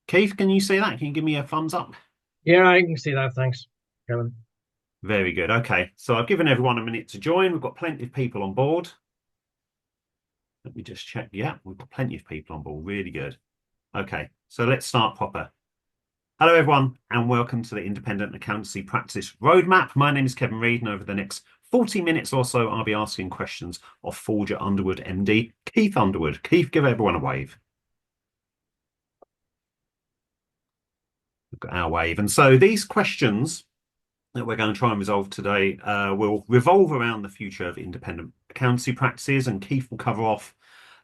Keith, can you see that? Can you give me a thumbs up? Yeah, I can see that. Thanks, Kevin. Very good. Okay, so I've given everyone a minute to join. We've got plenty of people on board. Let me just check. Yeah, we've got plenty of people on board. Really good. Okay, so let's start proper. Hello, everyone, and welcome to the Independent Accountancy Practice Roadmap. My name is Kevin Reid, and over the next 40 minutes or so, I'll be asking questions of Foulger Underwood, MD, Keith Underwood. Keith, give everyone a wave. We've got our wave. And so these questions that we're going to try and resolve today will revolve around the future of independent accountancy practices, and Keith will cover off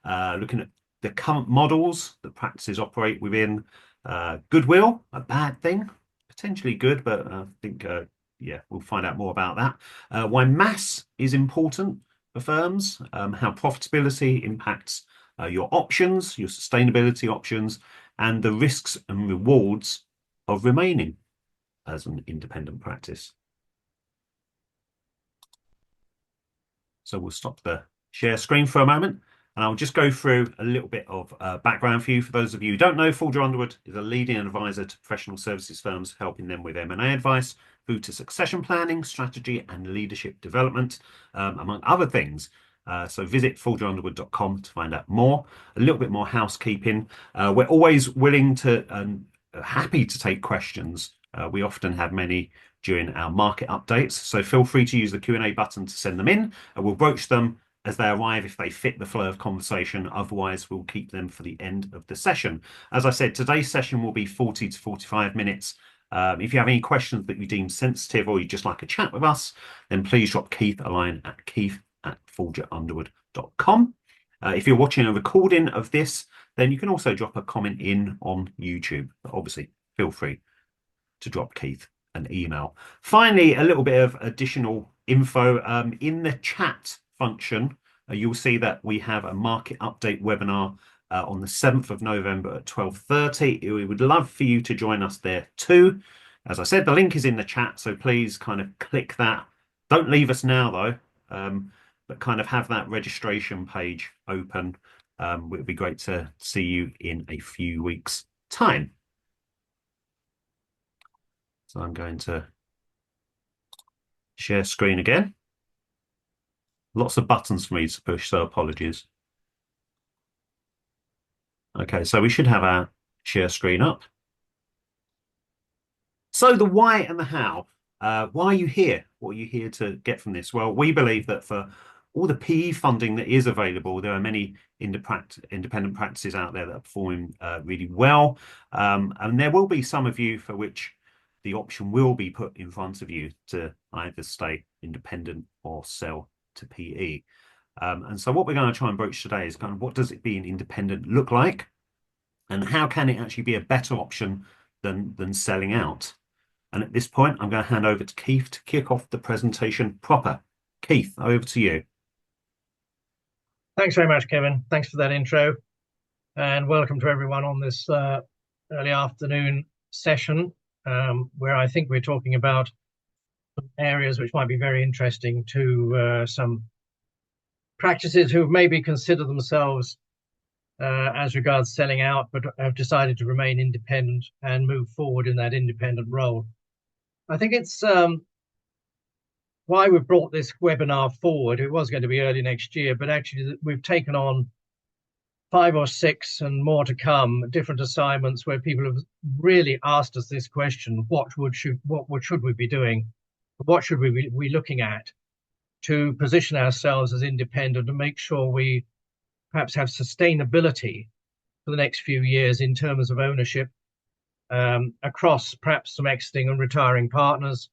looking at the current models that practices operate within. Goodwill, a bad thing, potentially good, but I think, yeah, we'll find out more about that. Why mass is important for firms, how profitability impacts your options, your sustainability options, and the risks and rewards of remaining as an independent practice. So we'll stop the share screen for a moment, and I'll just go through a little bit of background for you. For those of you who don't know, Foulger Underwood is a leading advisor to professional services firms, helping them with M&A advice through to succession planning, strategy, and leadership development, among other things. So visit foulgerunderwood.com to find out more. A little bit more housekeeping. We're always willing to and happy to take questions. We often have many during our market updates, so feel free to use the Q&A button to send them in, and we'll broach them as they arrive if they fit the flow of conversation. Otherwise, we'll keep them for the end of the session. As I said, today's session will be 40 to 45 minutes. If you have any questions that you deem sensitive or you just like a chat with us, then please drop Keith a line at keith@foulgerunderwood.com. If you're watching a recording of this, then you can also drop a comment in on YouTube. But obviously, feel free to drop Keith an email. Finally, a little bit of additional info in the chat function. You'll see that we have a market update webinar on the 7th of November at 12:30. We would love for you to join us there too. As I said, the link is in the chat, so please kind of click that. Don't leave us now though, but kind of have that registration page open. It would be great to see you in a few weeks' time. So I'm going to share screen again. Lots of buttons for me to push, so apologies. Okay, so we should have our share screen up. So the why and the how. Why are you here? What are you here to get from this? Well, we believe that for all the PE funding that is available, there are many independent practices out there that are performing really well. And there will be some of you for which the option will be put in front of you to either stay independent or sell to PE. And so what we're going to try and broach today is kind of what does it being independent look like, and how can it actually be a better option than selling out? And at this point, I'm going to hand over to Keith to kick off the presentation proper. Keith, over to you. Thanks very much, Kevin. Thanks for that intro, and welcome to everyone on this early afternoon session, where I think we're talking about some areas which might be very interesting to some practices who maybe consider themselves as regards selling out, but have decided to remain independent and move forward in that independent role. I think it's why we've brought this webinar forward. It was going to be early next year, but actually we've taken on 5 or 6 and more to come, different assignments where people have really asked us this question: what should we be doing? What should we be looking at to position ourselves as independent and make sure we perhaps have sustainability for the next few years in terms of ownership across perhaps some exiting and retiring partners,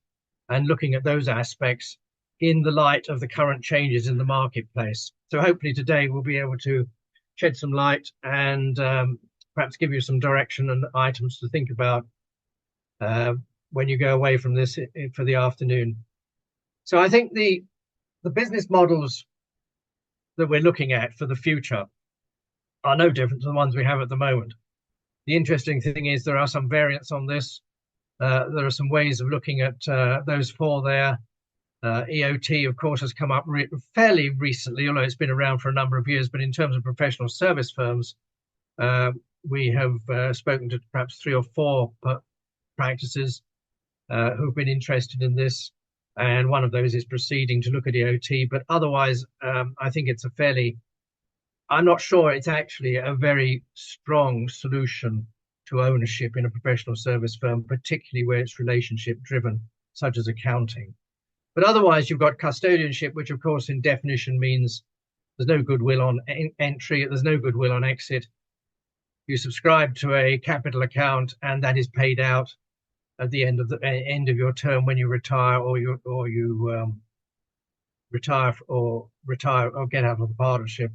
and looking at those aspects in the light of the current changes in the marketplace. So hopefully today we'll be able to shed some light and perhaps give you some direction and items to think about when you go away from this for the afternoon. So I think the business models that we're looking at for the future are no different to the ones we have at the moment. The interesting thing is there are some variants on this. There are some ways of looking at those four there. EOT, of course, has come up fairly recently, although it's been around for a number of years. But in terms of professional service firms, we have spoken to perhaps 3 or 4 practices who've been interested in this, and one of those is proceeding to look at EOT. But otherwise, I think it's a fairly, I'm not sure it's actually a very strong solution to ownership in a professional service firm, particularly where it's relationship driven, such as accounting. But otherwise, you've got custodianship, which of course in definition means there's no goodwill on entry, there's no goodwill on exit. You subscribe to a capital account, and that is paid out at the end of your term when you retire, or you retire or get out of the partnership.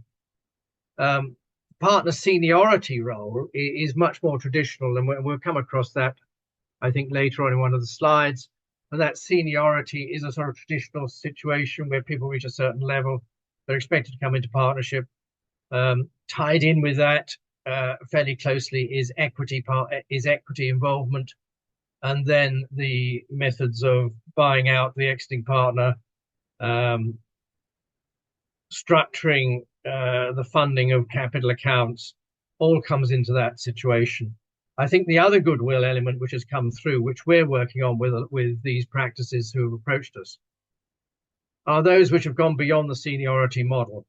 Partner seniority role is much more traditional, and we'll come across that, I think, later on in one of the slides. And that seniority is a sort of traditional situation where people reach a certain level, they're expected to come into partnership. Tied in with that fairly closely is equity involvement, and then the methods of buying out the exiting partner, structuring the funding of capital accounts, all comes into that situation. I think the other goodwill element which has come through, which we're working on with these practices who have approached us, are those which have gone beyond the seniority model.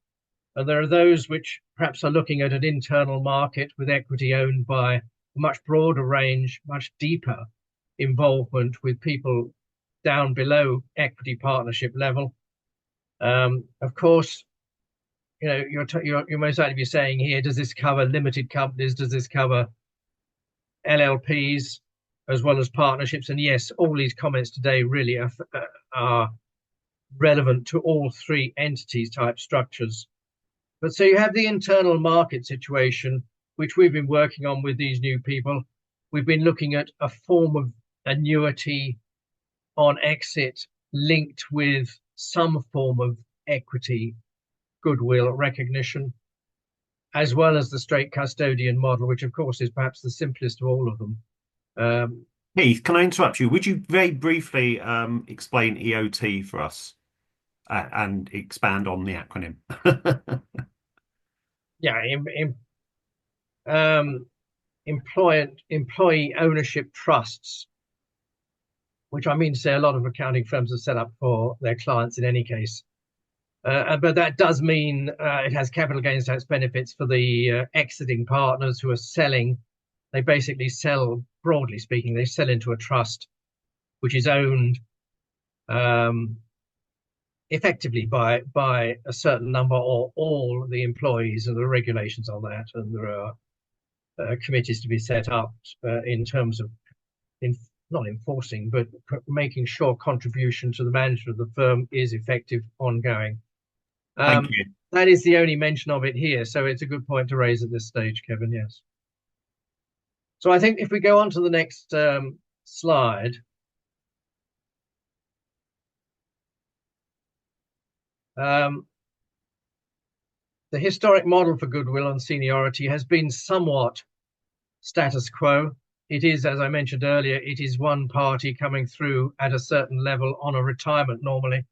And there are those which perhaps are looking at an internal market with equity owned by a much broader range, much deeper involvement with people down below equity partnership level. Of course, you know, you're most likely be saying here, does this cover limited companies? Does this cover LLPs as well as partnerships? And yes, all these comments today really are relevant to all 3 entities type structures. But so you have the internal market situation, which we've been working on with these new people. We've been looking at a form of annuity on exit linked with some form of equity goodwill recognition, as well as the straight custodian model, which of course is perhaps the simplest of all of them. Heath, can I interrupt you? Would you very briefly explain EOT for us and expand on the acronym? Yeah, employee ownership trusts, which I mean to say a lot of accounting firms are set up for their clients in any case. But that does mean it has capital gains tax benefits for the exiting partners who are selling. They basically sell, broadly speaking, they sell into a trust which is owned effectively by a certain number or all the employees, and the regulations on that. And there are committees to be set up in terms of not enforcing, but making sure contribution to the management of the firm is effective, ongoing. Thank you. That is the only mention of it here, so it's a good point to raise at this stage, Kevin. Yes. So I think if we go on to the next slide, the historic model for goodwill and seniority has been somewhat status quo. It is, as I mentioned earlier, it is one party coming through at a certain level on a retirement normally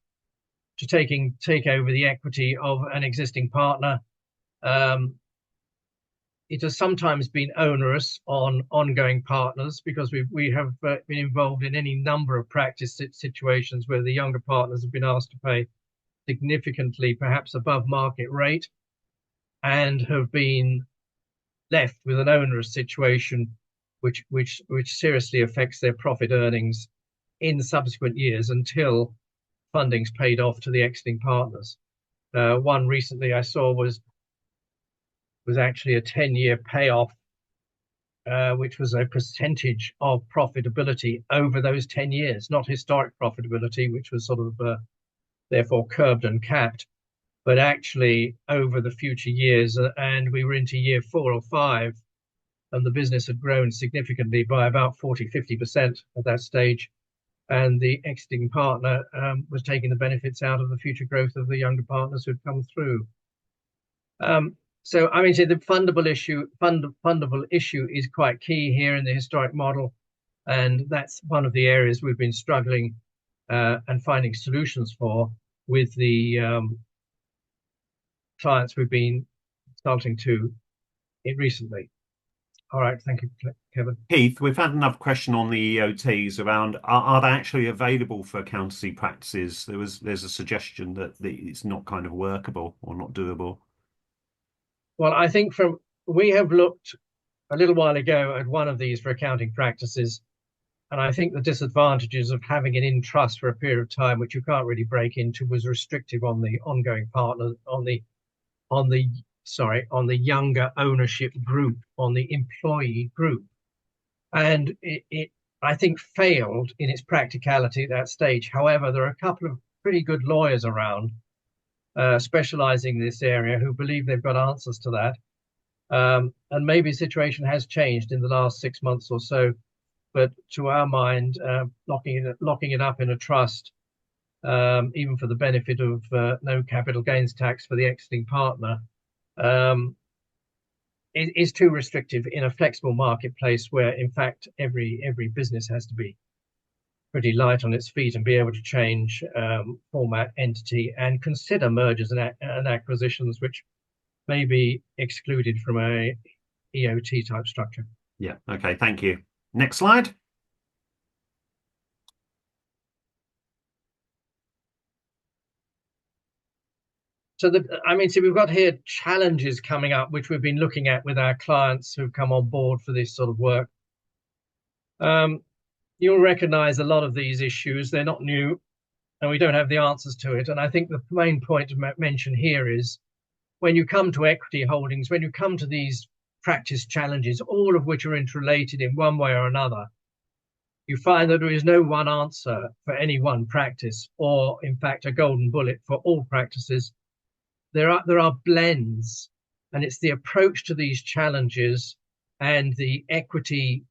to take over the equity of an existing partner. It has sometimes been onerous on ongoing partners because we have been involved in any number of practice situations where the younger partners have been asked to pay significantly, perhaps above market rate, and have been left with an onerous situation which seriously affects their profit earnings in subsequent years until funding's paid off to the exiting partners. One recently I saw was actually a 10-year payoff, which was a percentage of profitability over those 10 years, not historic profitability, which was sort of therefore curbed and capped, but actually over the future years. And we were into year 4 or 5, and the business had grown significantly by about 40–50% at that stage. And the exiting partner was taking the benefits out of the future growth of the younger partners who'd come through. So I mean, the fundable issue is quite key here in the historic model, and that's one of the areas we've been struggling and finding solutions for with the clients we've been consulting to recently. All right, thank you, Kevin. Keith, we've had another question on the EOTs around are they actually available for accountancy practices? There's a suggestion that it's not kind of workable or not doable. Well, I think we have looked a little while ago at one of these for accounting practices, and I think the disadvantages of having it in trust for a period of time, which you can't really break into, was restrictive on the ongoing partner, on the on the younger ownership group, on the employee group, and it I think failed in its practicality at that stage. However, there are a couple of pretty good lawyers around specializing in this area who believe they've got answers to that. And maybe the situation has changed in the last 6 months or so, but to our mind, locking it up in a trust, even for the benefit of no capital gains tax for the exiting partner, um, is too restrictive in a flexible marketplace where, in fact, every business has to be pretty light on its feet and be able to change format, entity, and consider mergers and acquisitions, which may be excluded from a EOT type structure. Yeah. Okay. Thank you. Next slide. So we've got here challenges coming up, which we've been looking at with our clients who've come on board for this sort of work. You'll recognize a lot of these issues. They're not new, and we don't have the answers to it. And I think the main point to mention here is when you come to equity holdings, when you come to these practice challenges, all of which are interrelated in one way or another, you find that there is no one answer for any one practice, or in fact, a golden bullet for all practices. There are blends, and it's the approach to these challenges and the equity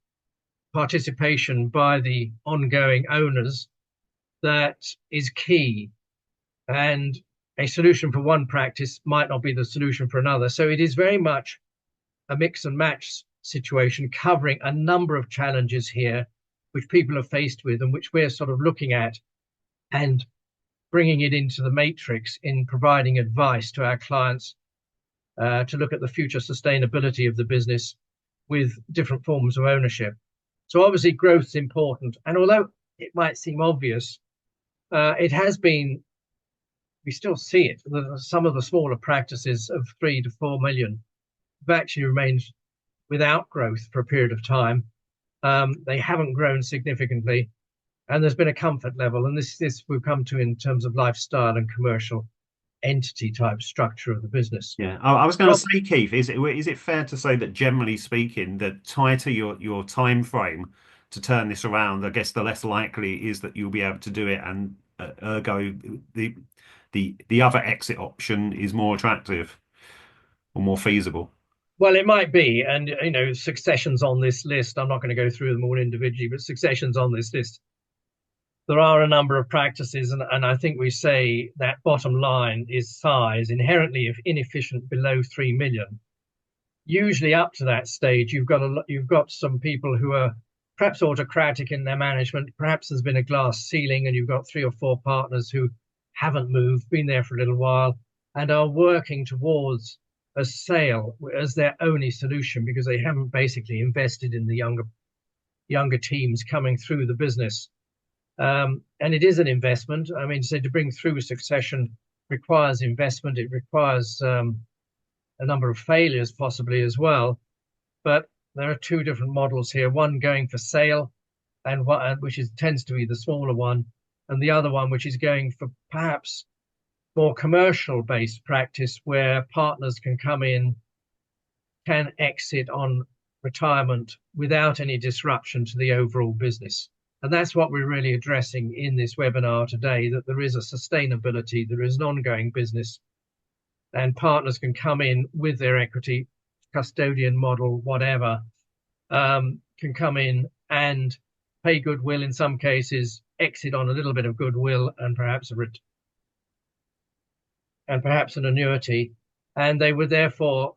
participation by the ongoing owners that is key. And a solution for one practice might not be the solution for another. So it is very much a mix and match situation covering a number of challenges here, which people are faced with and which we're sort of looking at and bringing it into the matrix in providing advice to our clients to look at the future sustainability of the business with different forms of ownership. So obviously growth is important. And although it might seem obvious, it has been, we still see it. Some of the smaller practices of 3 to 4 million have actually remained without growth for a period of time. They haven't grown significantly, and there's been a comfort level. And this we'll come to in terms of lifestyle and commercial entity type structure of the business. Yeah, I was going to say, Keith, is it fair to say that generally speaking, the tighter your time frame to turn this around, I guess the less likely is that you'll be able to do it, and ergo the other exit option is more attractive or more feasible. Well, it might be, and successions on this list. I'm not going to go through them all individually, but successions on this list. There are a number of practices, and I think we say that bottom line is size, inherently if inefficient below 3 million. Usually up to that stage, you've got some people who are perhaps autocratic in their management. Perhaps there's been a glass ceiling, and you've got 3 or 4 partners who haven't moved, been there for a little while, and are working towards a sale as their only solution because they haven't basically invested in the younger teams coming through the business. And it is an investment. I mean, so to bring through succession requires investment. It requires a number of failures possibly as well. But there are 2 different models here. One going for sale, and which tends to be the smaller one, and the other one which is going for perhaps more commercial based practice where partners can come in, can exit on retirement without any disruption to the overall business. And that's what we're really addressing in this webinar today, that there is a sustainability, there is an ongoing business, and partners can come in with their equity, custodian model, whatever, can come in and pay goodwill in some cases, exit on a little bit of goodwill and perhaps an annuity, and they would therefore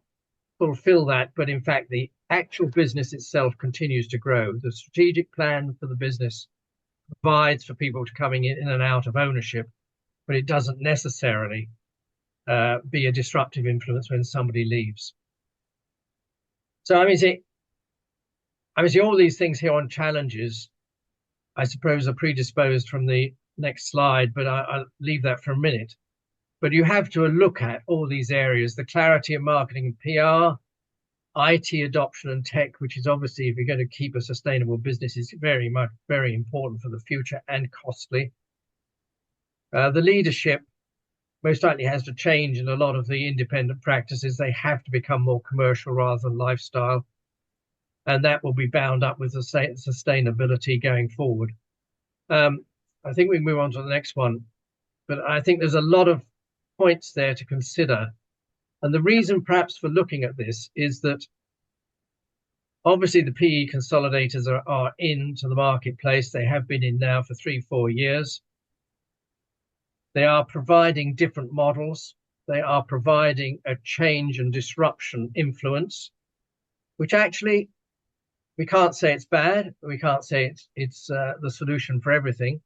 fulfill that. But in fact, the actual business itself continues to grow. The strategic plan for the business provides for people to coming in and out of ownership, but it doesn't necessarily be a disruptive influence when somebody leaves. So I mean, I mean, see, all these things here on challenges, I suppose, are predisposed from the next slide, but I'll leave that for a minute. But you have to look at all these areas, the clarity of marketing and PR, IT adoption and tech, which is obviously, if you're going to keep a sustainable business, is very important for the future and costly. The leadership most likely has to change in a lot of the independent practices. They have to become more commercial rather than lifestyle. And that will be bound up with the sustainability going forward. I think we move on to the next one. But I think there's a lot of points there to consider. And the reason perhaps for looking at this is that obviously the PE consolidators are into the marketplace. They have been in now for 3-4 years. They are providing different models. They are providing a change and disruption influence, which actually we can't say it's bad. We can't say it's the solution for everything,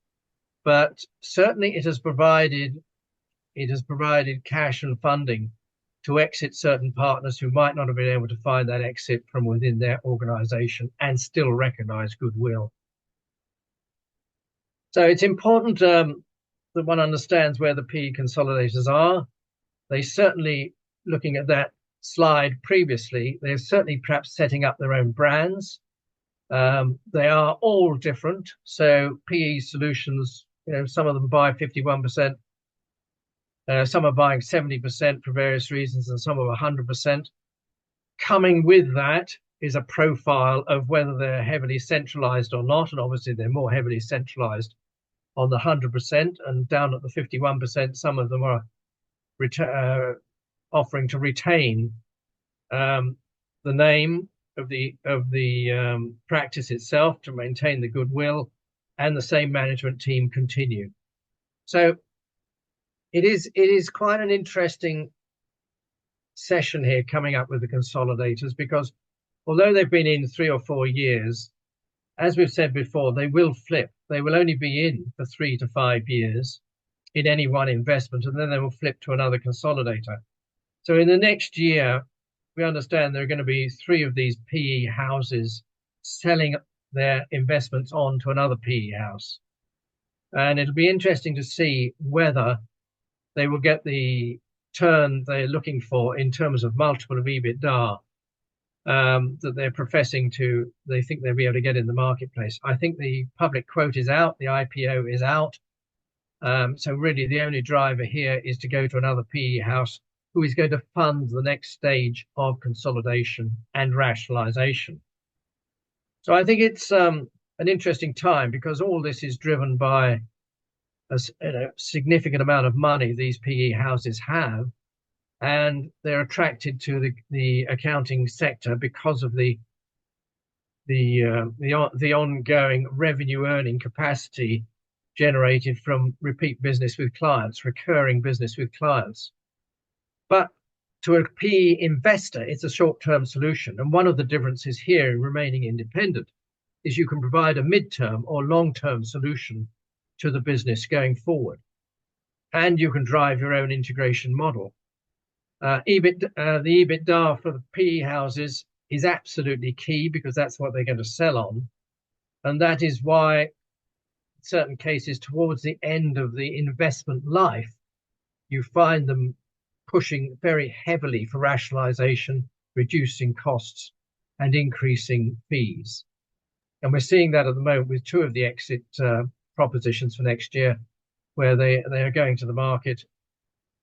but certainly it has provided cash and funding to exit certain partners who might not have been able to find that exit from within their organization and still recognize goodwill. So it's important that one understands where the PE consolidators are. They certainly, looking at that slide previously, they're certainly perhaps setting up their own brands. They are all different. So PE solutions, some of them buy 51%. Some are buying 70% for various reasons, and some are 100%. Coming with that is a profile of whether they're heavily centralized or not. And obviously, they're more heavily centralized on the 100%, and down at the 51%, some of them are offering to retain the name of the practice itself to maintain the goodwill, and the same management team continue. So it is quite an interesting session here coming up with the consolidators, because although they've been in 3 or 4 years, as we've said before, they will flip. They will only be in for 3 to 5 years in any one investment, and then they will flip to another consolidator. So in the next year, we understand there are going to be 3 of these PE houses selling their investments on to another PE house. And it'll be interesting to see whether they will get the turn they're looking for in terms of multiple of EBITDA that they're professing they think they'll be able to get in the marketplace. I think the public quote is out, the IPO is out. So really the only driver here is to go to another PE house who is going to fund the next stage of consolidation and rationalization. So I think it's an interesting time, because all this is driven by a significant amount of money these PE houses have, and they're attracted to the accounting sector because of the ongoing revenue earning capacity generated from repeat business with clients, recurring business with clients. But to a PE investor, it's a short-term solution. And one of the differences here in remaining independent is you can provide a mid-term or long-term solution to the business going forward. And you can drive your own integration model. The EBITDA for the PE houses is absolutely key, because that's what they're going to sell on. And that is why, in certain cases, towards the end of the investment life, you find them pushing very heavily for rationalization, reducing costs, and increasing fees. And we're seeing that at the moment with 2 of the exit propositions for next year, where they are going to the market.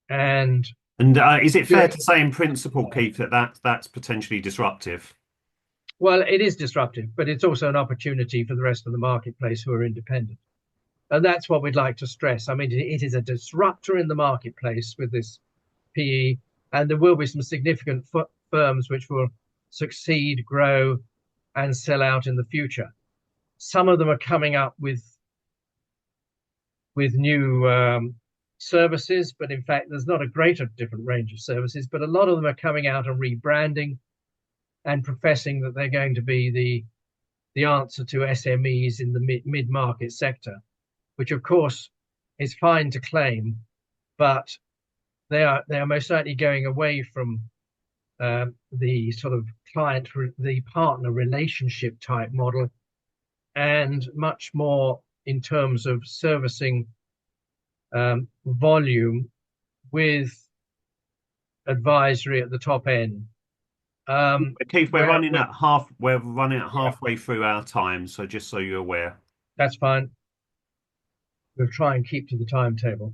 And is it fair to say, in principle, Keith, that's potentially disruptive? Well, it is disruptive, but it's also an opportunity for the rest of the marketplace who are independent. And that's what we'd like to stress. I mean, it is a disruptor in the marketplace with this PE, and there will be some significant firms which will succeed, grow, and sell out in the future. Some of them are coming up with new services, but in fact, there's not a greater different range of services, but a lot of them are coming out and rebranding and professing that they're going to be the answer to SMEs in the mid-market sector, which of course is fine to claim, but they are most certainly going away from the sort of the partner relationship type model, and much more in terms of servicing volume with advisory at the top end. Keith, Where, we're running at yeah, halfway through our time, so just so you're aware. that's fine. We'll try and keep to the timetable.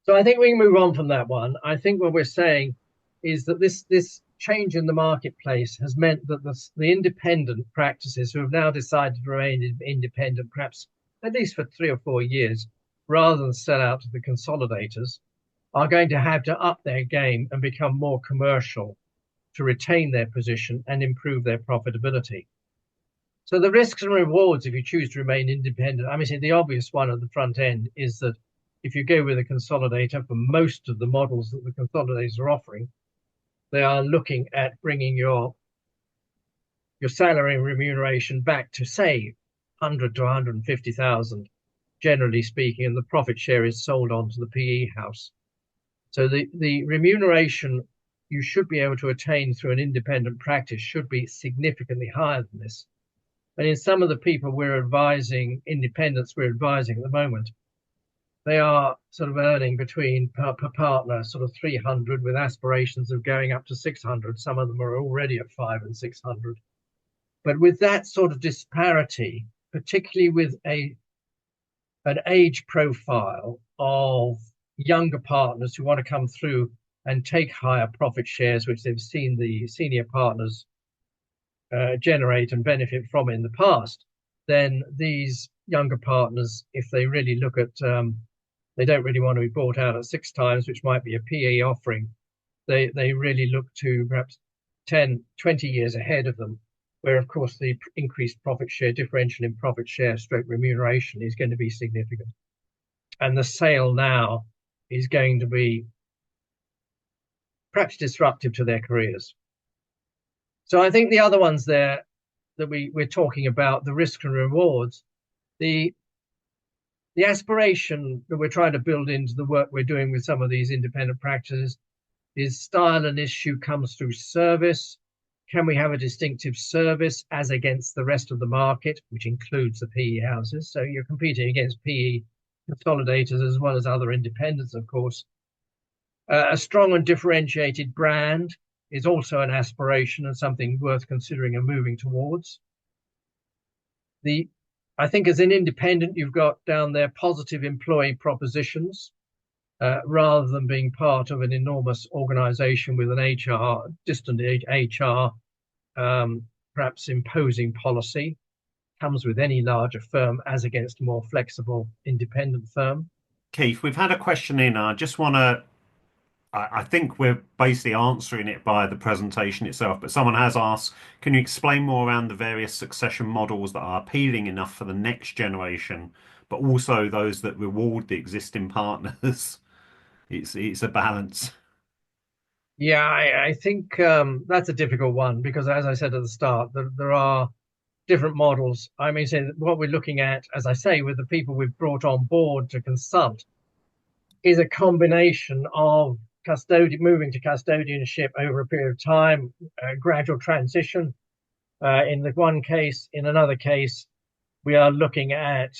So I think we can move on from that one. I think what we're saying is that this change in the marketplace has meant that the independent practices who have now decided to remain independent, perhaps at least for 3 or 4 years, rather than sell out to the consolidators, are going to have to up their game and become more commercial to retain their position and improve their profitability. So the risks and rewards, if you choose to remain independent, I mean, the obvious one at the front end is that if you go with a consolidator, for most of the models that the consolidators are offering, they are looking at bringing your salary and remuneration back to, say, 100 to 150,000, generally speaking, and the profit share is sold on to the PE house. So the remuneration you should be able to attain through an independent practice should be significantly higher than this. And in some of the people we're advising, independents we're advising at the moment, they are sort of earning between per partner sort of 300 with aspirations of going up to 600. Some of them are already at 500 and 600. But with that sort of disparity, particularly with an age profile of younger partners who want to come through and take higher profit shares, which they've seen the senior partners generate and benefit from in the past, then these younger partners, if they really look at, they don't really want to be bought out at 6 times, which might be a PE offering. They really look to perhaps 10, 20 years ahead of them, where of course the increased profit share, differential in profit share stroke remuneration is going to be significant. And the sale now is going to be perhaps disruptive to their careers. So I think the other ones there that we're talking about, the risk and rewards, the aspiration that we're trying to build into the work we're doing with some of these independent practices is style and issue comes through service. Can we have a distinctive service as against the rest of the market, which includes the PE houses? So you're competing against PE consolidators as well as other independents, of course. A strong and differentiated brand is also an aspiration and something worth considering and moving towards. I think as an independent, you've got down there positive employee propositions, rather than being part of an enormous organization with an distant HR, perhaps imposing policy, comes with any larger firm as against a more flexible independent firm. Keith, we've had a question in. I think we're basically answering it by the presentation itself, but someone has asked, can you explain more around the various succession models that are appealing enough for the next generation, but also those that reward the existing partners? It's a balance. Yeah, I think that's a difficult one because, as I said at the start, there are different models. I mean, so what we're looking at, as I say, with the people we've brought on board to consult, is a combination of moving to custodianship over a period of time, gradual transition. In the one case, in another case, we are looking at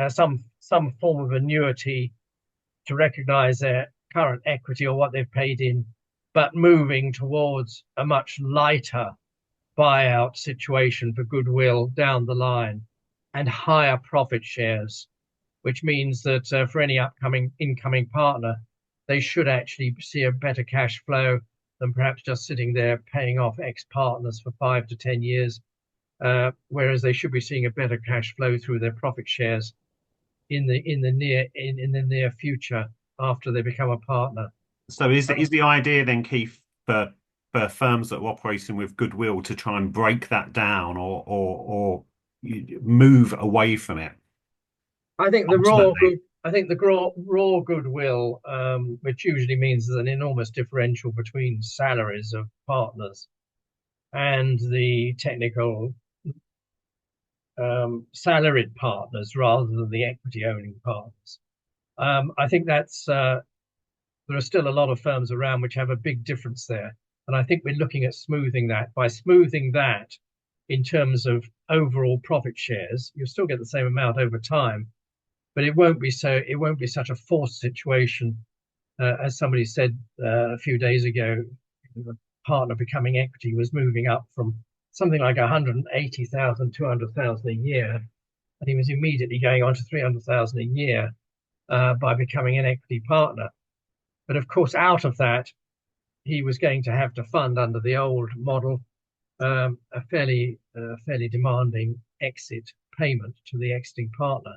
some form of annuity to recognise their current equity or what they've paid in, but moving towards a much lighter buyout situation for goodwill down the line and higher profit shares, which means that for any incoming partner, they should actually see a better cash flow than perhaps just sitting there paying off ex-partners for 5 to 10 years, whereas they should be seeing a better cash flow through their profit shares in the near future after they become a partner. So is the idea then, Keith, for firms that are operating with goodwill to try and break that down or move away from it? I think the raw Ultimately, good, I think the raw goodwill, which usually means there's an enormous differential between salaries of partners and the technical salaried partners rather than the equity owning partners. I think there are still a lot of firms around which have a big difference there. And I think we're looking at smoothing that. By smoothing that in terms of overall profit shares, you'll still get the same amount over time, but it won't be such a forced situation. As somebody said a few days ago, the partner becoming equity was moving up from something like 180,000, 200,000 a year, and he was immediately going on to 300,000 a year by becoming an equity partner. But of course, out of that, he was going to have to fund under the old model a fairly demanding exit payment to the exiting partner.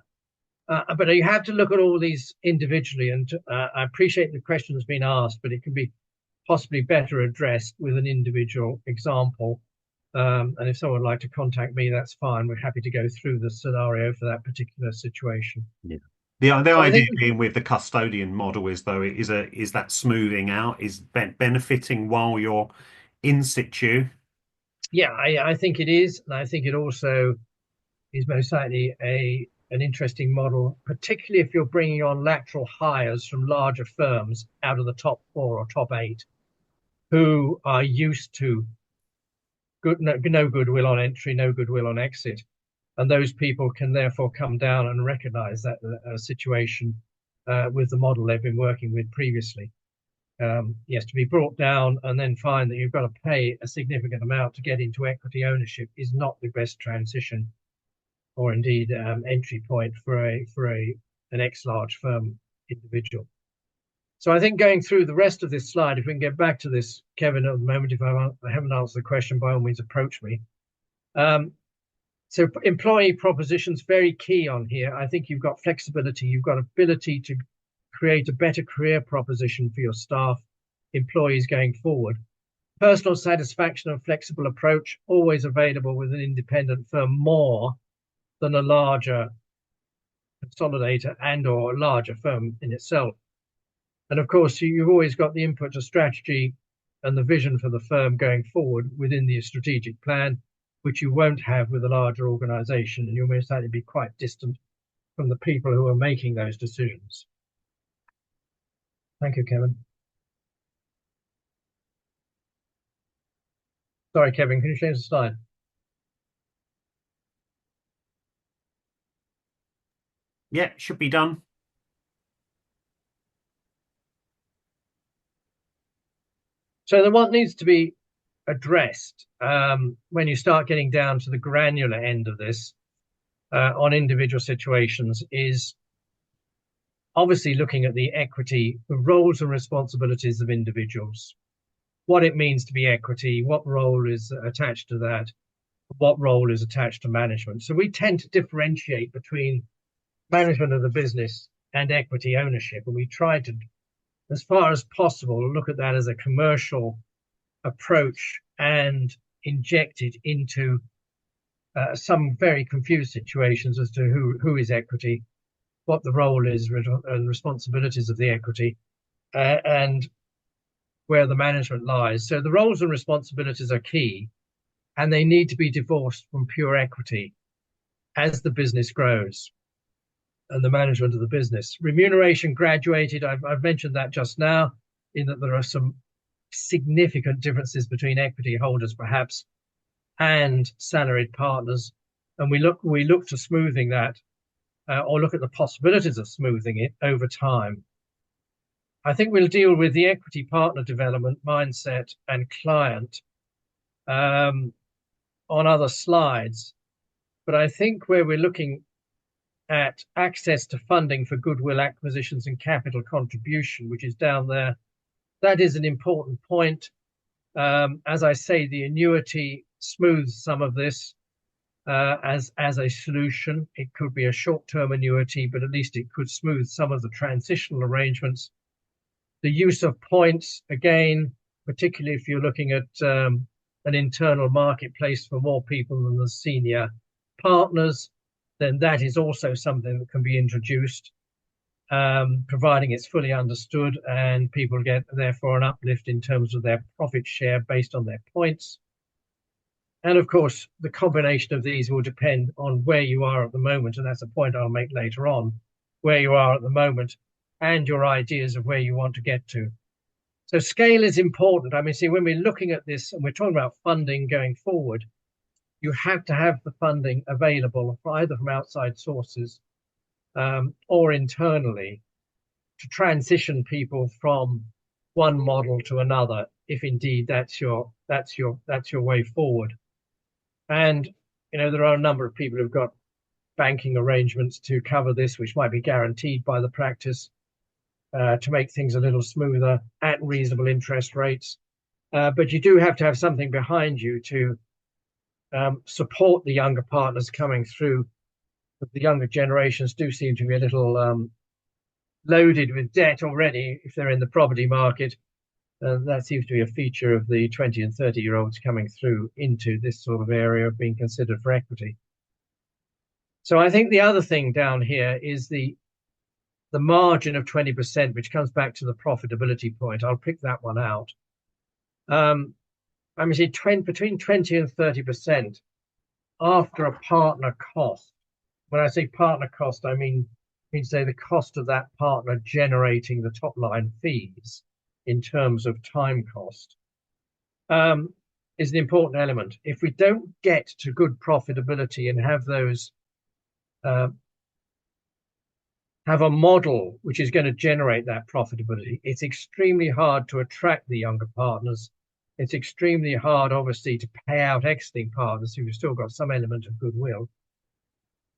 But you have to look at all these individually, and I appreciate the question has been asked, but it can be possibly better addressed with an individual example. And if someone would like to contact me, that's fine. We're happy to go through the scenario for that particular situation. Yeah. The So I idea think, being with the custodian model is though is that smoothing out is benefiting while you're in situ. yeah, I think it is, and I think it also is most likely an interesting model, particularly if you're bringing on lateral hires from larger firms out of the top four or top eight, who are used to no goodwill on entry, no goodwill on exit, and those people can therefore come down and recognise that situation with the model they've been working with previously. Yes, to be brought down and then find that you've got to pay a significant amount to get into equity ownership is not the best transition, or indeed entry point for an ex-large firm individual. So I think going through the rest of this slide, if we can get back to this, Kevin, at the moment, if I haven't answered the question, by all means approach me. So employee propositions, very key on here. I think you've got flexibility, you've got ability to create a better career proposition for your staff, employees going forward. Personal satisfaction and flexible approach, always available with an independent firm more than a larger consolidator and or a larger firm in itself. And of course, you've always got the input to strategy and the vision for the firm going forward within the strategic plan, which you won't have with a larger organization, and you'll most likely be quite distant from the people who are making those decisions. Thank you, Kevin. Sorry, Kevin, can you change the slide? Yeah, should be done. So then what needs to be addressed when you start getting down to the granular end of this on individual situations is obviously looking at the equity, the roles and responsibilities of individuals, what it means to be equity, what role is attached to that, what role is attached to management. So we tend to differentiate between management of the business and equity ownership, and we try to, as far as possible, look at that as a commercial approach and inject it into some very confused situations as to who is equity, what the role is and responsibilities of the equity, and where the management lies. So the roles and responsibilities are key, and they need to be divorced from pure equity as the business grows and the management of the business. Remuneration graduated, I've mentioned that just now, in that there are some significant differences between equity holders perhaps and salaried partners, and we look to smoothing that or look at the possibilities of smoothing it over time. I think we'll deal with the equity partner development mindset and client on other slides, but I think where we're looking at access to funding for goodwill acquisitions and capital contribution, which is down there, that is an important point. As I say, the annuity smooths some of this as a solution. It could be a short-term annuity, but at least it could smooth some of the transitional arrangements. The use of points, again, particularly if you're looking at an internal marketplace for more people than the senior partners, then that is also something that can be introduced, providing it's fully understood and people get therefore an uplift in terms of their profit share based on their points. And of course, the combination of these will depend on where you are at the moment, and that's a point I'll make later on, where you are at the moment and your ideas of where you want to get to. So scale is important. I mean, see, when we're looking at this and we're talking about funding going forward, you have to have the funding available either from outside sources or internally to transition people from one model to another, if indeed that's your way forward. And there are a number of people who've got banking arrangements to cover this, which might be guaranteed by the practice to make things a little smoother at reasonable interest rates. But you do have to have something behind you to support the younger partners coming through. But the younger generations do seem to be a little loaded with debt already if they're in the property market. That seems to be a feature of the 20 and 30-year-olds coming through into this sort of area of being considered for equity. So I think the other thing down here is the margin of 20%, which comes back to the profitability point. I'll pick that one out. I mean, between 20 and 30% after a partner cost. When I say partner cost, I mean say the cost of that partner generating the top line fees in terms of time cost is an important element. If we don't get to good profitability and have those have a model which is going to generate that profitability, it's extremely hard to attract the younger partners. It's extremely hard, obviously, to pay out exiting partners who've still got some element of goodwill.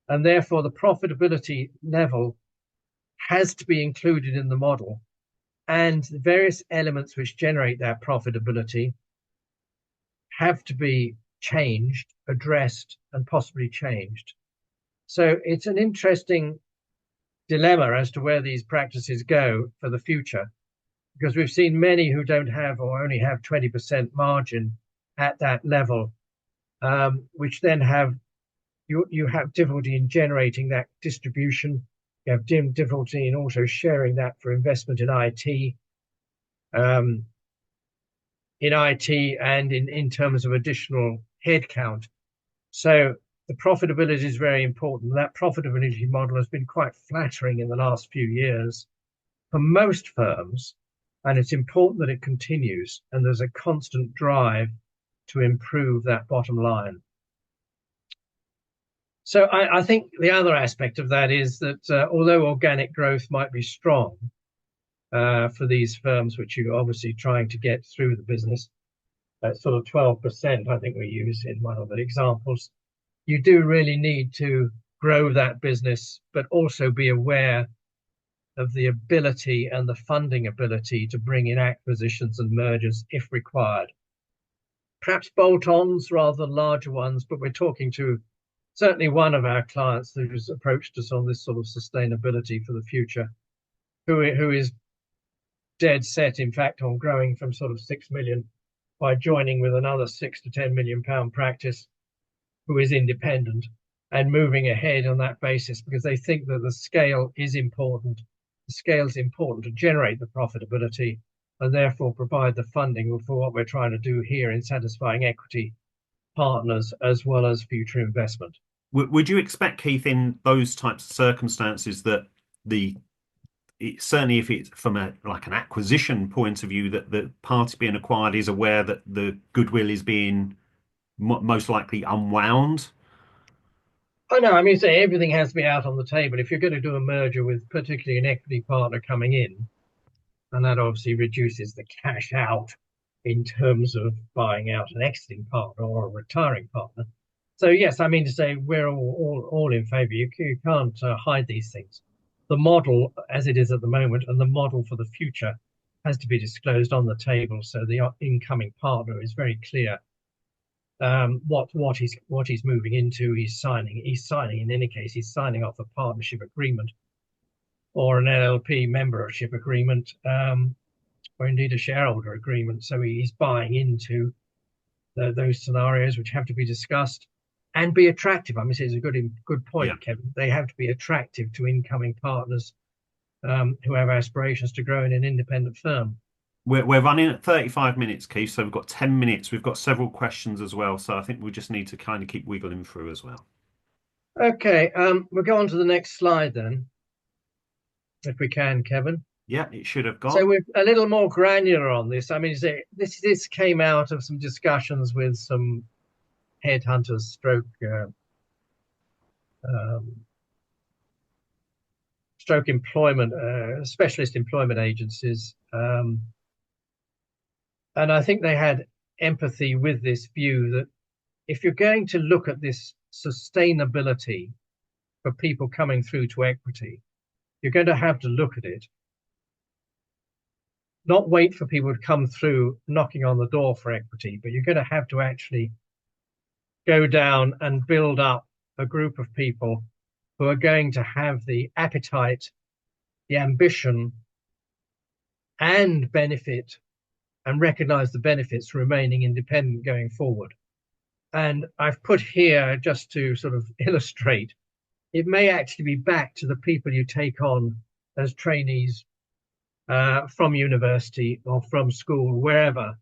And therefore, the profitability level has to be included in the model. And the various elements which generate that profitability have to be changed, addressed, and possibly changed. So it's an interesting dilemma as to where these practices go for the future, because we've seen many who don't have or only have 20% margin at that level, which then have you have difficulty in generating that distribution. You have difficulty in also sharing that for investment in IT, and in terms of additional headcount. So the profitability is very important. That profitability model has been quite flattering in the last few years for most firms, and it's important that it continues. And there's a constant drive to improve that bottom line. So I think the other aspect of that is that although organic growth might be strong for these firms, which you're obviously trying to get through the business, sort of 12%, I think we use in one of the examples, you do really need to grow that business, but also be aware of the ability and the funding ability to bring in acquisitions and mergers if required. Perhaps bolt-ons rather than larger ones, but we're talking to certainly one of our clients who's approached us on this sort of sustainability for the future, who is dead set, in fact, on growing from sort of 6 million by joining with another 6 to 10 million pound practice who is independent and moving ahead on that basis because they think that the scale is important. The scale is important to generate the profitability and therefore provide the funding for what we're trying to do here in satisfying equity partners as well as future investment. Would you expect, Keith, in those types of circumstances that certainly if it's from an acquisition point of view, that the party being acquired is aware that the goodwill is being most likely unwound? Oh no, I mean, say everything has to be out on the table. If you're going to do a merger with particularly an equity partner coming in, and that obviously reduces the cash out in terms of buying out an exiting partner or a retiring partner. So yes, I mean to say we're all in favour. You can't hide these things. The model as it is at the moment and the model for the future has to be disclosed on the table, so the incoming partner is very clear what he's moving into. He's signing in any case. He's signing off a partnership agreement or an LLP membership agreement, or indeed a shareholder agreement. So he's buying into those scenarios which have to be discussed and be attractive. I mean, it's a good point, yeah. Kevin. They have to be attractive to incoming partners who have aspirations to grow in an independent firm. We're running at 35 minutes, Keith, so we've got 10 minutes. We've got several questions as well, so I think we just need to kind of keep wiggling through as well. Okay, we'll go on to the next slide then, if we can, Kevin. Yeah, it should have So got. we're a little more granular on this. I mean, this came out of some discussions with some headhunters, um, stroke employment specialist employment agencies, and I think they had empathy with this view that if you're going to look at this sustainability for people coming through to equity, you're going to have to look at it, not wait for people to come through knocking on the door for equity, but you're going to have to actually go down and build up a group of people who are going to have the appetite, the ambition, and benefit and recognize the benefits remaining independent going forward. And I've put here just to sort of illustrate, it may actually be back to the people you take on as trainees from university or from school, wherever,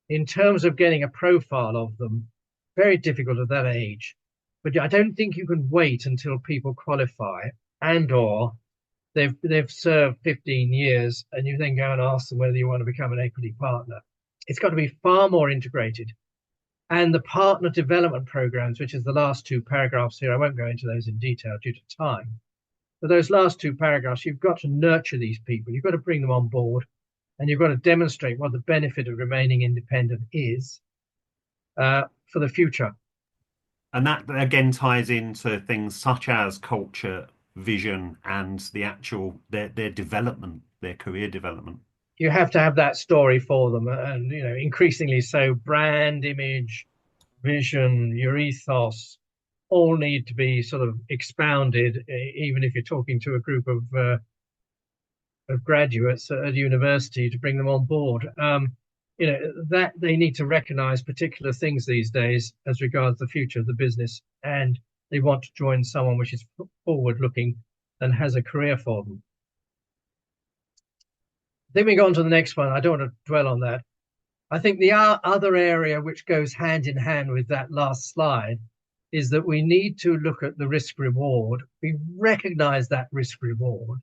in terms of getting a profile of them, very difficult at that age. But I don't think you can wait until people qualify and or they've served 15 years and you then go and ask them whether you want to become an equity partner. It's got to be far more integrated. And the partner development programs, which is the last two paragraphs here, I won't go into those in detail due to time. But those last two paragraphs, you've got to nurture these people. You've got to bring them on board and you've got to demonstrate what the benefit of remaining independent is for the future. And that again ties into things such as culture, vision, and the actual their development, their career development. You have to have that story for them, and increasingly so. Brand, image, vision, your ethos, all need to be sort of expounded, even if you're talking to a group of graduates at university to bring them on board. That they need to recognize particular things these days as regards the future of the business, and they want to join someone which is forward looking and has a career for them. Then we go on to the next one. I don't want to dwell on that. I think the other area which goes hand in hand with that last slide is that we need to look at the risk reward. We recognize that risk reward.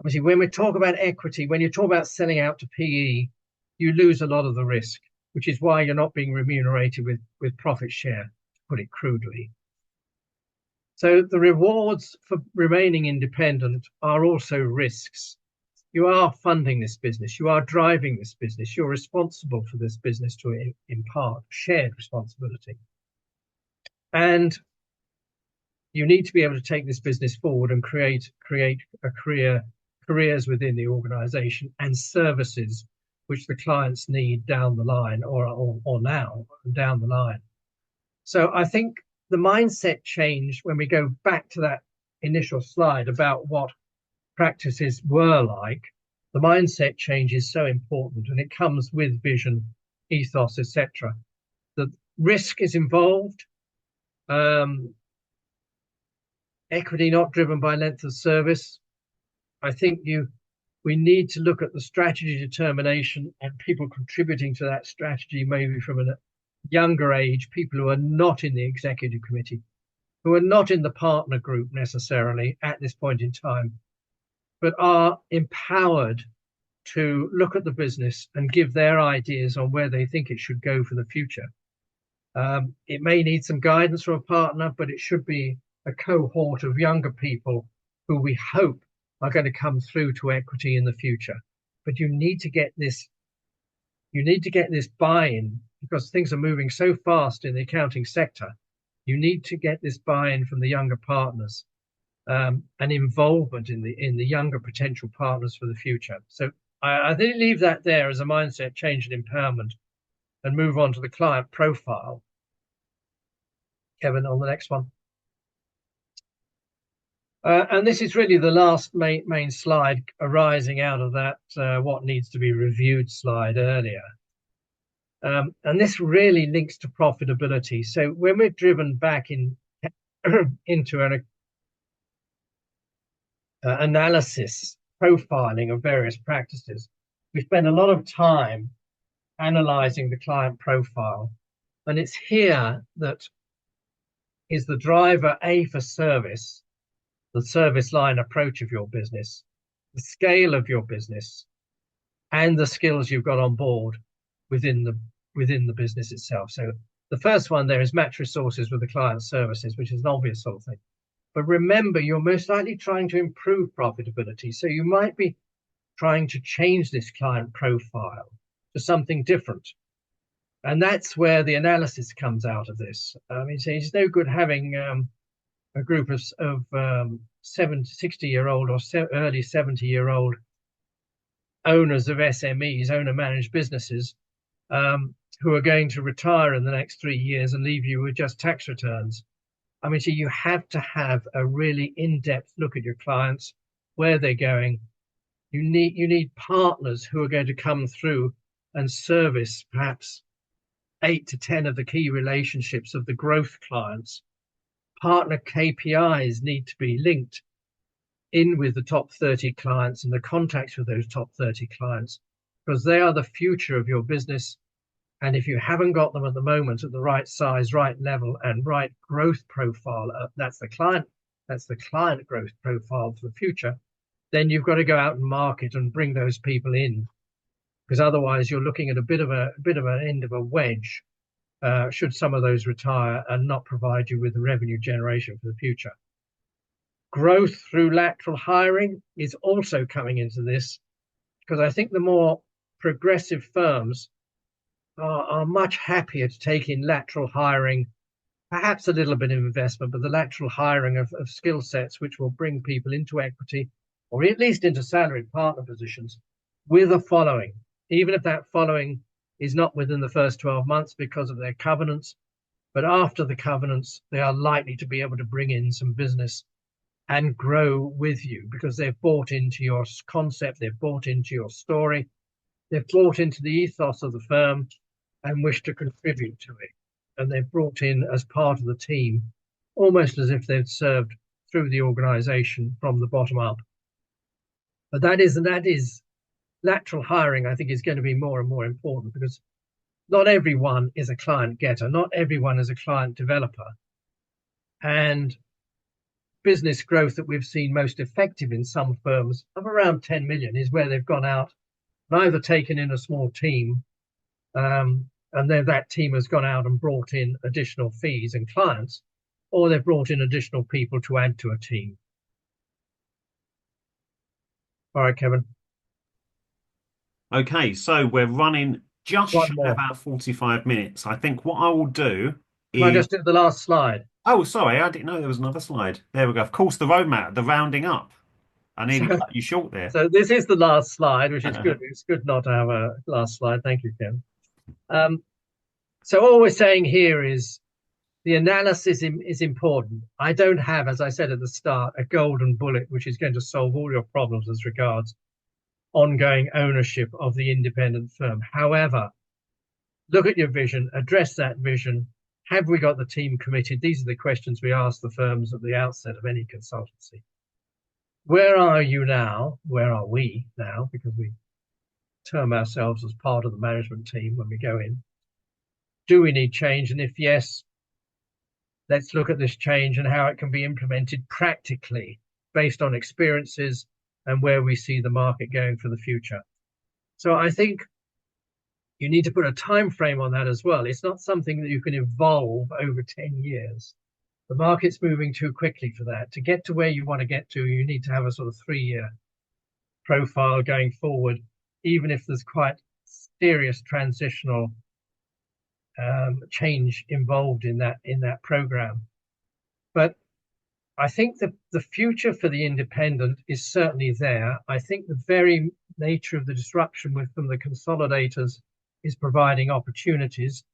Obviously, when we talk about equity, when you talk about selling out to PE, you lose a lot of the risk, which is why you're not being remunerated with profit share, to put it crudely. So the rewards for remaining independent are also risks. You are funding this business, you are driving this business, you're responsible for this business to impart shared responsibility. And you need to be able to take this business forward and create a careers within the organization and services which the clients need down the line or now down the line. So I think the mindset change, when we go back to that initial slide about what practices were like, the mindset change is so important, and it comes with vision, ethos, etc. The risk is involved. Equity not driven by length of service. I think we need to look at the strategy determination and people contributing to that strategy, maybe from a younger age, people who are not in the executive committee, who are not in the partner group necessarily at this point in time, but are empowered to look at the business and give their ideas on where they think it should go for the future. It may need some guidance from a partner, but it should be a cohort of younger people who we hope are going to come through to equity in the future. But you need to get this buy-in, because things are moving so fast in the accounting sector. You need to get this buy-in from the younger partners, and involvement in the younger potential partners for the future. So I think leave that there as a mindset change and empowerment, and move on to the client profile. Kevin, on the next one. And this is really the last main slide arising out of that what needs to be reviewed slide earlier. And this really links to profitability. So when we're driven back into an analysis, profiling of various practices, we spend a lot of time analyzing the client profile. And it's here that is the driver, A, for service, the service line approach of your business, the scale of your business, and the skills you've got on board within the business itself. So the first one there is match resources with the client services, which is an obvious sort of thing. But remember, you're most likely trying to improve profitability. So you might be trying to change this client profile to something different. And that's where the analysis comes out of this. I mean, so it's no good having a group of 60-year-old or early 70-year-old owners of SMEs, owner managed businesses, who are going to retire in the next 3 years and leave you with just tax returns. I mean, so you have to have a really in-depth look at your clients, where they're going. You need partners who are going to come through and service perhaps 8 to 10 of the key relationships of the growth clients. Partner KPIs need to be linked in with the top 30 clients and the contacts with those top 30 clients, because they are the future of your business. And if you haven't got them at the moment at the right size, right level, and right growth profile, that's the client growth profile for the future, then you've got to go out and market and bring those people in, because otherwise you're looking at a bit of an end of a wedge, should some of those retire and not provide you with the revenue generation for the future. Growth through lateral hiring is also coming into this, because I think the more progressive firms are much happier to take in lateral hiring, perhaps a little bit of investment, but the lateral hiring of skill sets which will bring people into equity or at least into salaried partner positions with a following, even if that following is not within the first 12 months because of their covenants. But after the covenants, they are likely to be able to bring in some business and grow with you because they've bought into your concept, they've bought into your story, they've bought into the ethos of the firm and wish to contribute to it. And they're brought in as part of the team, almost as if they'd served through the organization from the bottom up. But that is lateral hiring, I think, is going to be more and more important, because not everyone is a client getter, not everyone is a client developer. And business growth that we've seen most effective in some firms of around 10 million is where they've gone out and either taken in a small team, and then that team has gone out and brought in additional fees and clients, or they've brought in additional people to add to a team. All right, Kevin. Okay, so we're running just One shy of more. about 45 minutes. I think what I will do Can I is. just do the last slide? Oh, sorry, I didn't know there was another slide. There we go. Of course, the roadmap, the rounding up. I nearly So, cut you short there. so this is the last slide, which is good. It's good not to have a last slide. Thank you, Kevin. So all we're saying here is the analysis is important. I don't have, as I said at the start, a golden bullet which is going to solve all your problems as regards ongoing ownership of the independent firm. However, look at your vision, address that vision. Have we got the team committed? These are the questions we ask the firms at the outset of any consultancy. Where are you now? Where are we now? Because we term ourselves as part of the management team when we go in. Do we need change? And if yes, let's look at this change and how it can be implemented practically based on experiences and where we see the market going for the future. So I think you need to put a time frame on that as well. It's not something that you can evolve over 10 years. The market's moving too quickly for that. To get to where you want to get to, you need to have a sort of 3-year profile going forward, even if there's quite serious transitional change involved in that program. But I think the future for the independent is certainly there. I think the very nature of the disruption from the consolidators is providing opportunities,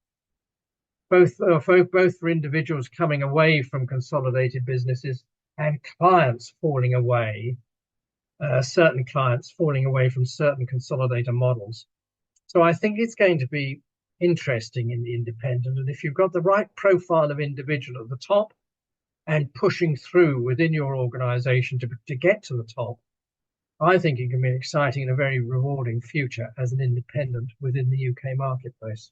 both for individuals coming away from consolidated businesses and clients falling away, certain clients falling away from certain consolidator models. So I think it's going to be interesting in the independent. And if you've got the right profile of individual at the top and pushing through within your organization to get to the top, I think it can be an exciting and a very rewarding future as an independent within the UK marketplace.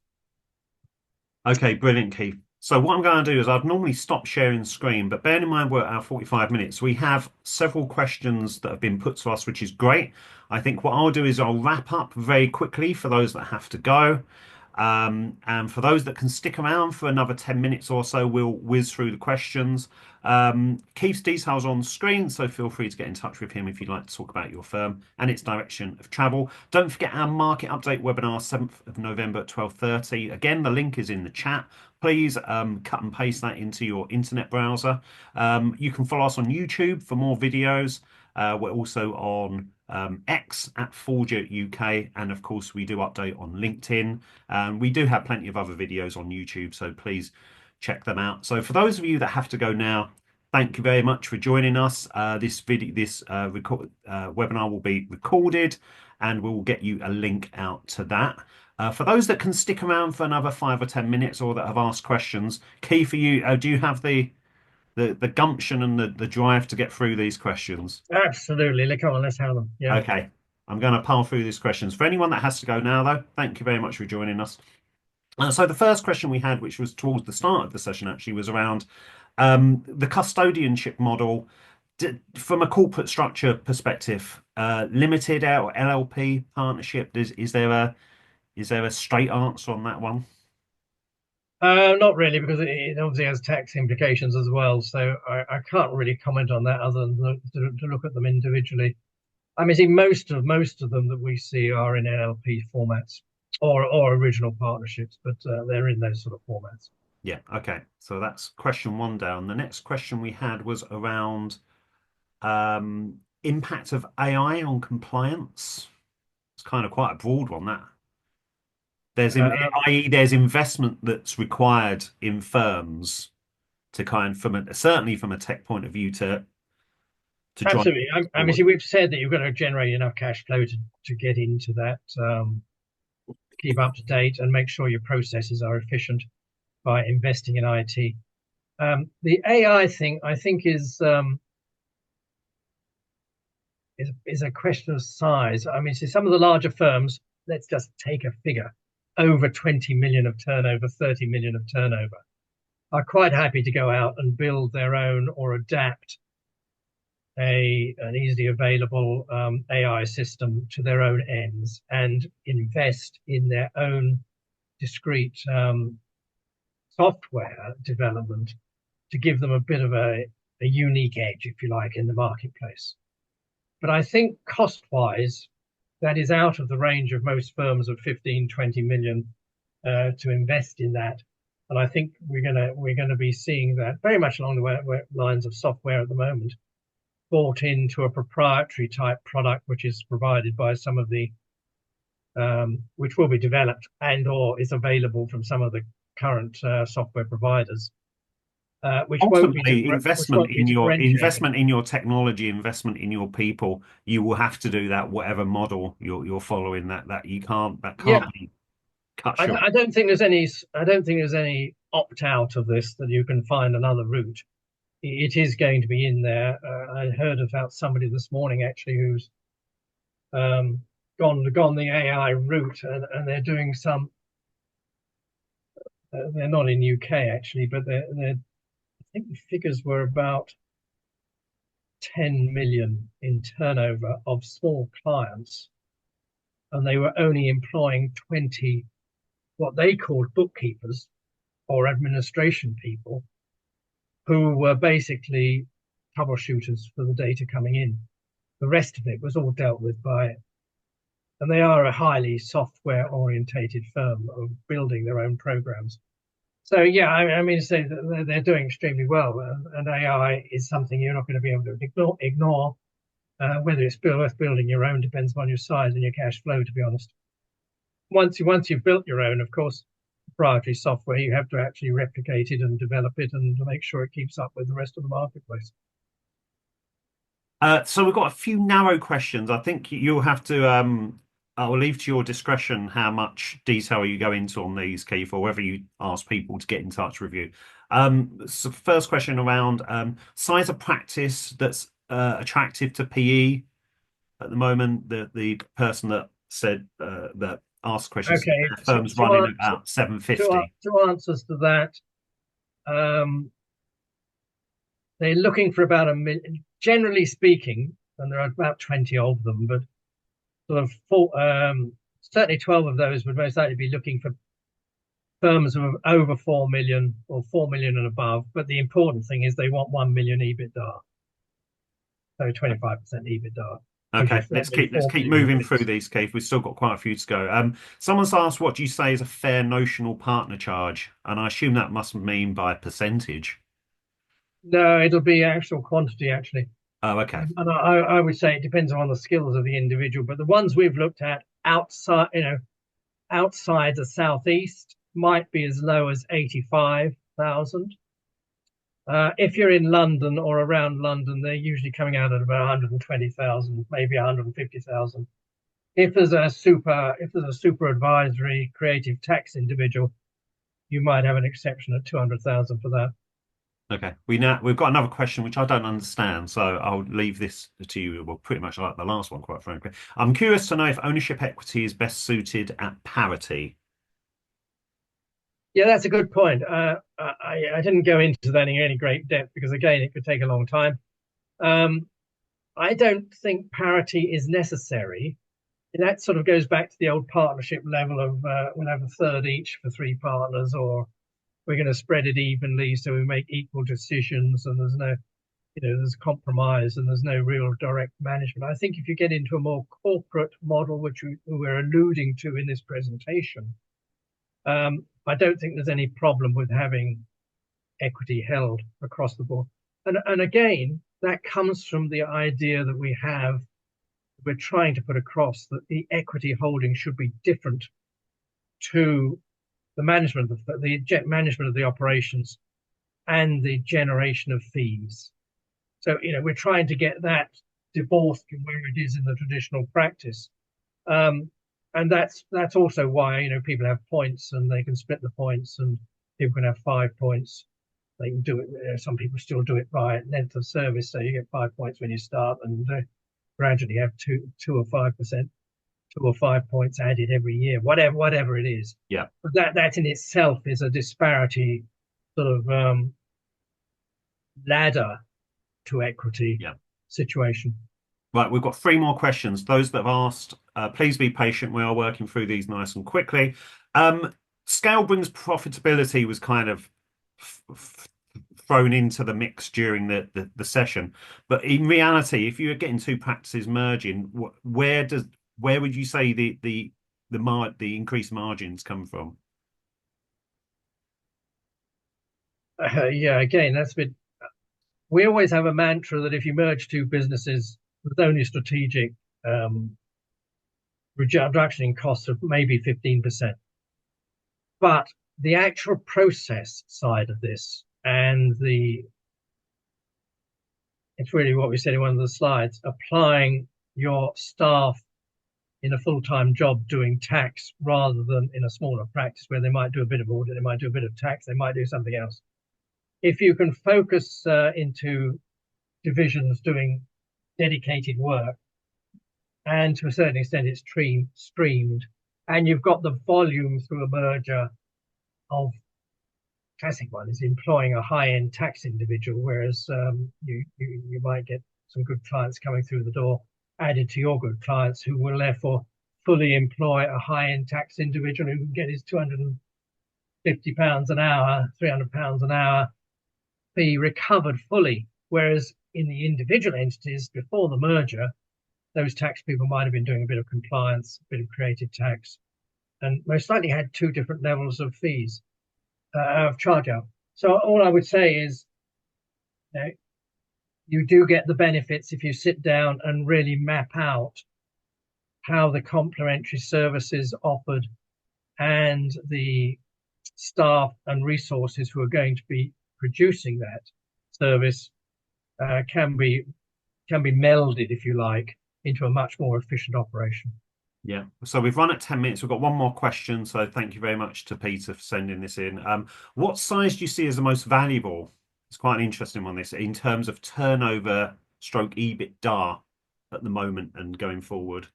Okay, brilliant, Keith. So what I'm going to do is I'd normally stop sharing screen, but bearing in mind we're at our 45 minutes, we have several questions that have been put to us, which is great. I think what I'll do is I'll wrap up very quickly for those that have to go. And for those that can stick around for another 10 minutes or so, we'll whiz through the questions. Keith's details on screen, so feel free to get in touch with him if you'd like to talk about your firm and its direction of travel. Don't forget our market update webinar, 7th of November at 12:30. Again, the link is in the chat. Please cut and paste that into your internet browser. You can follow us on YouTube for more videos. We're also on X at Foulger UK, and of course, we do update on LinkedIn. We do have plenty of other videos on YouTube, so please check them out. So, for those of you that have to go now, thank you very much for joining us. This webinar will be recorded, and we'll get you a link out to that. For those that can stick around for another 5 or 10 minutes, or that have asked questions, Key for you, do you have the gumption and the drive to get through these questions? Absolutely. Come on, let's have them. Yeah. Okay, I'm going to pile through these questions. For anyone that has to go now, though, thank you very much for joining us. So the first question we had, which was towards the start of the session, actually, was around the custodianship model from a corporate structure perspective. Limited or LLP partnership. Is there a straight answer on that one? Not really, because it obviously has tax implications as well. So I can't really comment on that other than to look at them individually. I mean, see, most of them that we see are in NLP formats or original partnerships, but they're in those sort of formats. Yeah, okay. So that's question one down. The next question we had was around impact of AI on compliance. It's kind of quite a broad one, that. Um, I.e., there's investment that's required in firms to certainly from a tech point of view to drive Absolutely. I mean, forward. see, we've said that you've got to generate enough cash flow to get into that, keep up to date, and make sure your processes are efficient by investing in IT. The AI thing, I think, is a question of size. I mean, see, some of the larger firms, let's just take a figure, over 20 million of turnover, 30 million of turnover, are quite happy to go out and build their own or adapt an easily available AI system to their own ends and invest in their own discrete software development to give them a bit of a unique edge, if you like, in the marketplace. But I think cost wise, that is out of the range of most firms of 15, 20 million to invest in that. And I think we're gonna be seeing that very much along the lines of software at the moment, bought into a proprietary type product, which is provided by some of the which will be developed and or is available from some of the current software providers, Ultimately, which won't be differentiated. investment in your technology, investment in your people, you will have to do that, whatever model you're following. That can't Yeah, be cut I, short. I don't think there's any. I don't think there's any opt out of this that you can find another route. It is going to be in there. I heard about somebody this morning actually who's um, gone the AI route, and they're doing some. They're not in UK actually, but they're. I think the figures were about 10 million in turnover of small clients, and they were only employing 20 what they called bookkeepers or administration people who were basically troubleshooters for the data coming in. The rest of it was all dealt with by, and they are a highly software orientated firm of building their own programs. So yeah, I mean, say that they're doing extremely well, and AI is something you're not going to be able to ignore. Whether it's worth building your own depends on your size and your cash flow, to be honest. Once you've built your own, of course, proprietary software, you have to actually replicate it and develop it and to make sure it keeps up with the rest of the marketplace. So we've got a few narrow questions. I think you'll have to. I will leave to your discretion how much detail you go into on these, Keith, or whether you ask people to get in touch with you. So first question around size of practice that's attractive to PE at the moment. The person that said that asked questions, Okay, firms running about two 750. two answers to that. they're looking for about a million, generally speaking, and there are about 20 of them, but sort of certainly 12 of those would most likely be looking for firms of over 4 million or 4 million and above. But the important thing is they want 1 million EBITDA, so 25% EBITDA. Okay, Maybe let's 4 keep million moving through units. these, Keith. We've still got quite a few to go. Someone's asked what do you say is a fair notional partner charge, and I assume that must mean by percentage. No, it'll be actual quantity actually. Oh, okay. And I would say it depends on the skills of the individual, but the ones we've looked at outside, outside the southeast might be as low as 85,000. If you're in London or around London, they're usually coming out at about 120,000, maybe 150,000. If there's a super advisory creative tax individual, you might have an exception at 200,000 for that. Okay. We've got another question which I don't understand, so I'll leave this to you. Well, pretty much like the last one, quite frankly. I'm curious to know if ownership equity is best suited at parity. Yeah, that's a good point. I didn't go into that in any great depth because, again, it could take a long time. Um, I don't think parity is necessary. That sort of goes back to the old partnership level of we'll have a third each for three partners, or we're going to spread it evenly so we make equal decisions and there's no, there's compromise and there's no real direct management. I think if you get into a more corporate model, which we're alluding to in this presentation, I don't think there's any problem with having equity held across the board. And again, that comes from the idea that we're trying to put across that the equity holding should be different to the management of management of the operations and the generation of fees. So we're trying to get that divorced from where it is in the traditional practice. And that's also why people have points and they can split the points, and people can have 5 points. They can do it. Some people still do it by length of service, so you get 5 points when you start, and gradually have 2 or 5%, 2 or 5 points added every year, whatever it is. Yeah. But that in itself is a disparity sort of ladder to equity Yeah. situation. Right, we've got three more questions. Those that have asked, please be patient. We are working through these nice and quickly. Scale brings profitability was kind of thrown into the mix during the session, but in reality, if you're getting two practices merging, where would you say the increased margins come from? Yeah, again, that's a bit. We always have a mantra that if you merge two businesses, there's only strategic reduction in costs of maybe 15%. But the actual process side of this, and it's really what we said in one of the slides, applying your staff in a full-time job doing tax rather than in a smaller practice where they might do a bit of audit, they might do a bit of tax, they might do something else. If you can focus into divisions doing dedicated work, and to a certain extent it's streamed, and you've got the volume through a merger of classic one is employing a high-end tax individual, whereas you might get some good clients coming through the door added to your good clients who will therefore fully employ a high-end tax individual who can get his £250 an hour, £300 an hour fee recovered fully. Whereas in the individual entities before the merger, those tax people might have been doing a bit of compliance, a bit of creative tax, and most likely had two different levels of fees of charge out. So all I would say is, you do get the benefits if you sit down and really map out how the complementary services offered and the staff and resources who are going to be producing that service can be melded, if you like, into a much more efficient operation. Yeah. So we've run at 10 minutes. We've got one more question. So thank you very much to Peter for sending this in. What size do you see as the most valuable? It's quite an interesting one, this, in terms of turnover stroke EBITDA at the moment and going forward.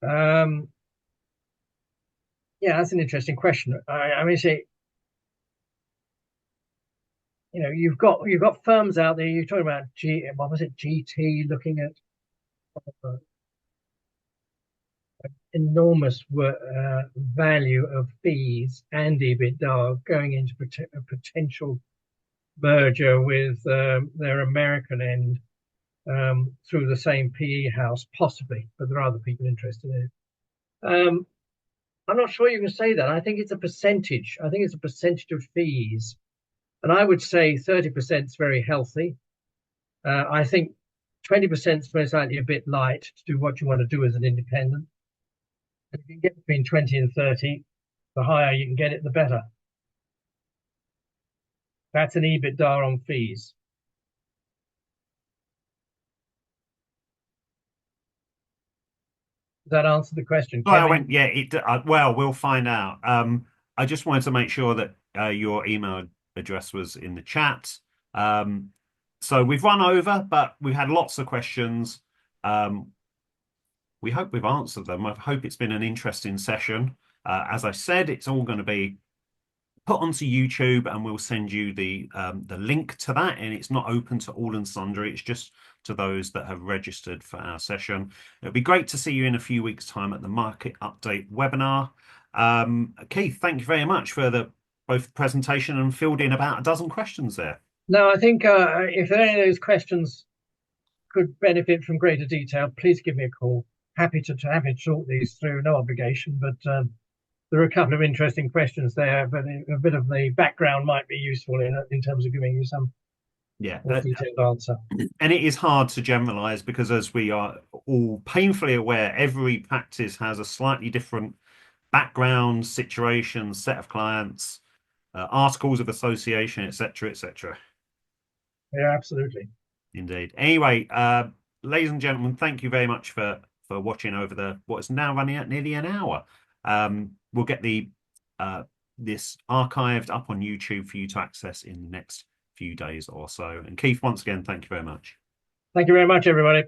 Um, Yeah, that's an interesting question. I mean, see, you've got firms out there. You're talking about what was it, GT, looking at uh, enormous value of fees and EBITDA going into a potential merger with their American end through the same PE house, possibly, but there are other people interested in it. I'm not sure you can say that. I think it's a percentage. I think it's a percentage of fees. And I would say 30% is very healthy. I think 20% is most likely a bit light to do what you want to do as an independent. If you can get between 20 and 30, the higher you can get it, the better. That's an EBITDA on fees. Does that answer the question, Well, I Kevin? went, yeah, well, we'll find out. I just wanted to make sure that your email address was in the chat. Um, so we've run over, but we've had lots of questions. Um, we hope we've answered them. I hope it's been an interesting session. As I said, it's all going to be put onto YouTube, and we'll send you the link to that. And it's not open to all and sundry. It's just to those that have registered for our session. It'll be great to see you in a few weeks' time at the Market Update webinar. Keith, thank you very much for the both presentation and filled in about a dozen questions there. No, I think if any of those questions could benefit from greater detail, please give me a call. Happy to talk these through, no obligation. But there are a couple of interesting questions there, but a bit of the background might be useful in terms of giving you some Yeah, more detailed answer. and it is hard to generalize because, as we are all painfully aware, every practice has a slightly different background, situation, set of clients, articles of association, etc., etc. Yeah, absolutely. Indeed. Anyway, ladies and gentlemen, thank you very much for watching over the what is now running at nearly an hour. We'll get the this archived up on YouTube for you to access in the next few days or so. And Keith, once again, thank you very much. Thank you very much, everybody.